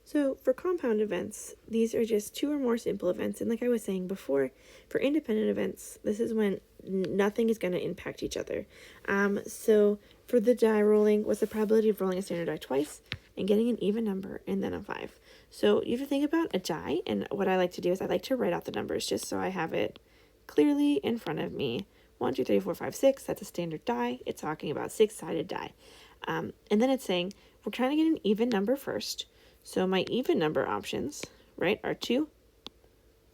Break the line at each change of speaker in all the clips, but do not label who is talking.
So for compound events, these are just two or more simple events. And like I was saying before, for independent events, this is when nothing is going to impact each other. So for the die rolling, what's the probability of rolling a standard die twice and getting an even number and then a 5? So you have to think about a die, and what I like to do is I like to write out the numbers just so I have it clearly in front of me. 1, 2, 3, 4, 5, 6, that's a standard die. It's talking about 6-sided die. And then it's saying we're trying to get an even number first. So my even number options, right, are 2,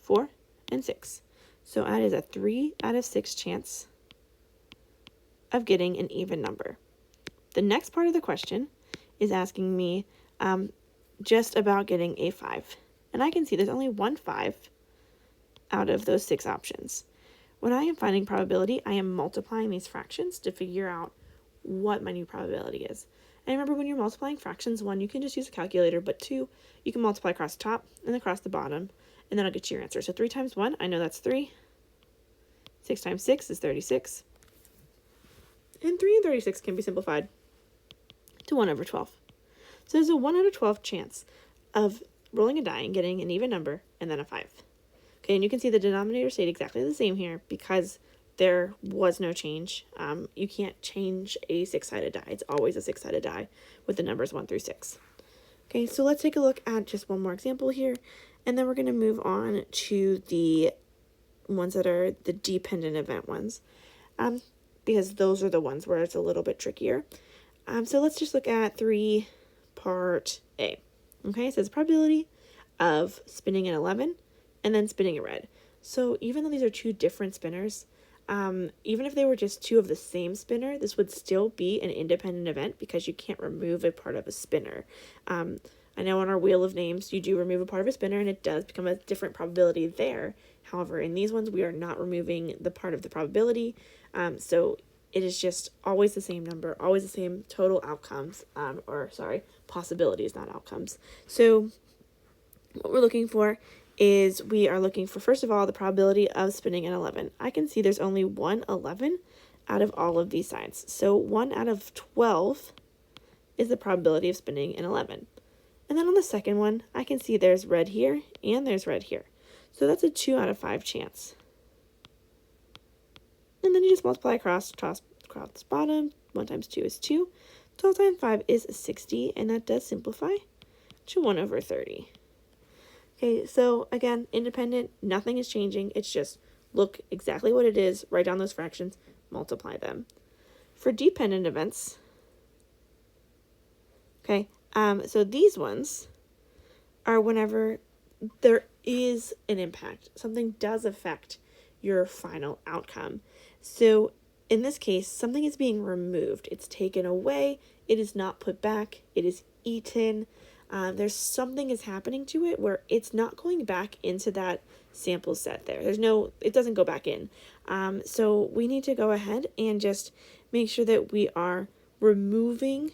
4, and 6. So that is a 3 out of 6 chance of getting an even number. The next part of the question is asking me just about getting a 5. And I can see there's only one 5 out of those 6 options. When I am finding probability, I am multiplying these fractions to figure out what my new probability is. And remember, when you're multiplying fractions, 1, you can just use a calculator, but 2, you can multiply across the top and across the bottom, and then I'll get you your answer. So 3 times 1, I know that's 3. 6 times 6 is 36. And 3 and 36 can be simplified to 1 over 12. So there's a 1 out of 12 chance of rolling a die and getting an even number and then a 5. Okay, and you can see the denominator stayed exactly the same here because there was no change. You can't change a 6-sided die. It's always a 6-sided die with the numbers 1 through 6. Okay, so let's take a look at just one more example here, and then we're going to move on to the ones that are the dependent event ones, because those are the ones where it's a little bit trickier. So let's just look at 3 part A. Okay, it says probability of spinning an 11 and then spinning a red. So even though these are two different spinners, even if they were just two of the same spinner, this would still be an independent event because you can't remove a part of a spinner. I know on our wheel of names, you do remove a part of a spinner and it does become a different probability there. However, in these ones, we are not removing the part of the probability. So it is just always the same number, always the same total outcomes, possibilities, not outcomes. So what we're looking for is we are looking for, first of all, the probability of spinning an 11. I can see there's only one 11 out of all of these sides. So 1 out of 12 is the probability of spinning an 11. And then on the second one, I can see there's red here and there's red here. So that's a 2 out of 5 chance. And then you just multiply across the bottom. 1 times 2 is 2. 12 times 5 is 60, and that does simplify to 1 over 30. Okay, so again, independent, nothing is changing. It's just look exactly what it is, write down those fractions, multiply them. For dependent events, okay, so these ones are whenever there is an impact. Something does affect your final outcome. So in this case, something is being removed. It's taken away. It is not put back. It is eaten. There's something is happening to it where it's not going back into that sample set there. It doesn't go back in. So we need to go ahead and just make sure that we are removing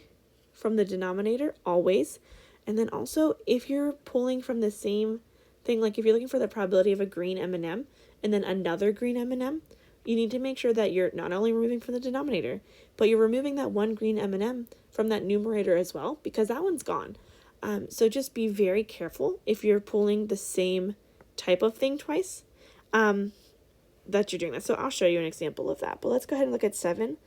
from the denominator always. And then also, if you're pulling from the same thing, like if you're looking for the probability of a green M&M and then another green M&M, you need to make sure that you're not only removing from the denominator, but you're removing that one green M&M from that numerator as well, because that one's gone. So just be very careful if you're pulling the same type of thing twice, that you're doing that. So I'll show you an example of that. But let's go ahead and look at 7,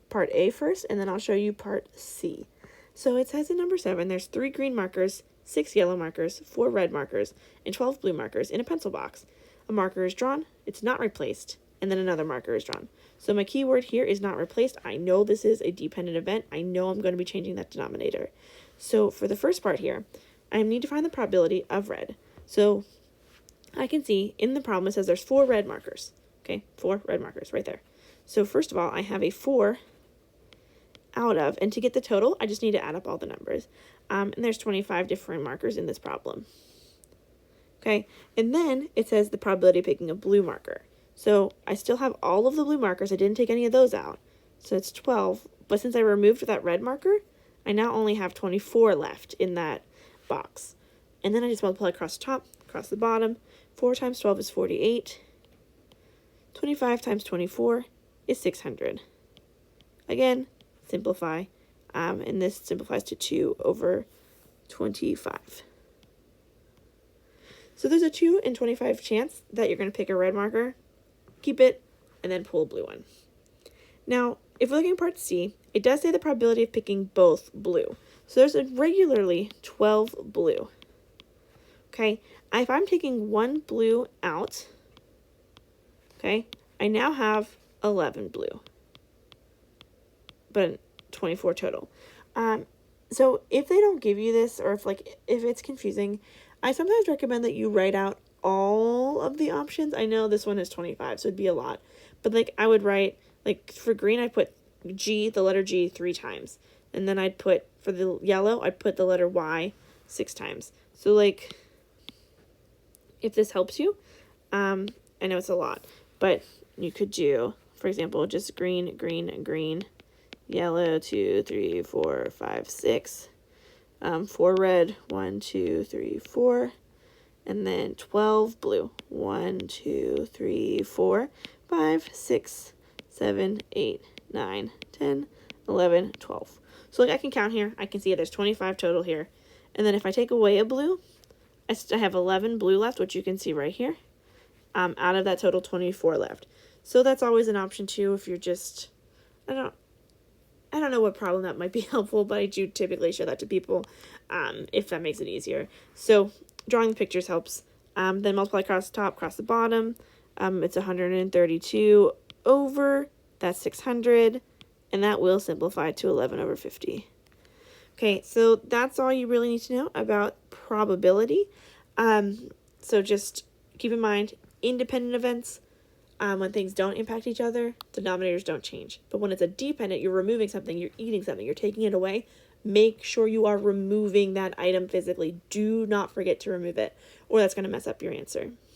part A first, and then I'll show you part C. So it says in number 7, there's 3 green markers, 6 yellow markers, 4 red markers, and 12 blue markers in a pencil box. A marker is drawn, it's not replaced, and then another marker is drawn. So my keyword here is not replaced. I know this is a dependent event. I know I'm going to be changing that denominator. So for the first part here, I need to find the probability of red. So I can see in the problem it says there's 4 red markers. Okay, 4 red markers right there. So first of all, I have a 4 out of, and to get the total, I just need to add up all the numbers. And there's 25 different markers in this problem. Okay, and then it says the probability of picking a blue marker. So I still have all of the blue markers. I didn't take any of those out. So it's 12. But since I removed that red marker, I now only have 24 left in that box. And then I just multiply across the top, across the bottom. 4 times 12 is 48. 25 times 24 is 600. Again, simplify. And this simplifies to 2 over 25. So there's a 2 in 25 chance that you're going to pick a red marker, keep it, and then pull a blue one. Now, if we're looking at part C, it does say the probability of picking both blue. So there's a regularly 12 blue. Okay, if I'm taking one blue out, okay, I now have 11 blue, but 24 total. So if they don't give you this, or if it's confusing, I sometimes recommend that you write out all of the options. I know this one is 25, so it'd be a lot, but like I would write, like for green, I'd put G, the letter G 3 times, and then I'd put, for the yellow, I'd put the letter Y 6 times. So like, if this helps you, I know it's a lot, but you could do, for example, just green, green, green, yellow, 2, 3, 4, 5, 6, 4 red, 1, 2, 3, 4, and then 12 blue, 1, 2, 3, 4, 5, 6, 7, 8, 9, 10, 11, 12. So like I can count here, I can see there's 25 total here, and then if I take away a blue, I have 11 blue left, which you can see right here. Out of that total, 24 left. So that's always an option too if you're just, I don't know what problem that might be helpful, but I do typically show that to people if that makes it easier. So drawing the pictures helps. Then multiply across the top, across the bottom. It's 132 over, that's 600, and that will simplify to 11 over 50. Okay, so that's all you really need to know about probability. So just keep in mind, independent events, when things don't impact each other, denominators don't change. But when it's a dependent, you're removing something, you're eating something, you're taking it away, make sure you are removing that item physically. Do not forget to remove it, or that's going to mess up your answer.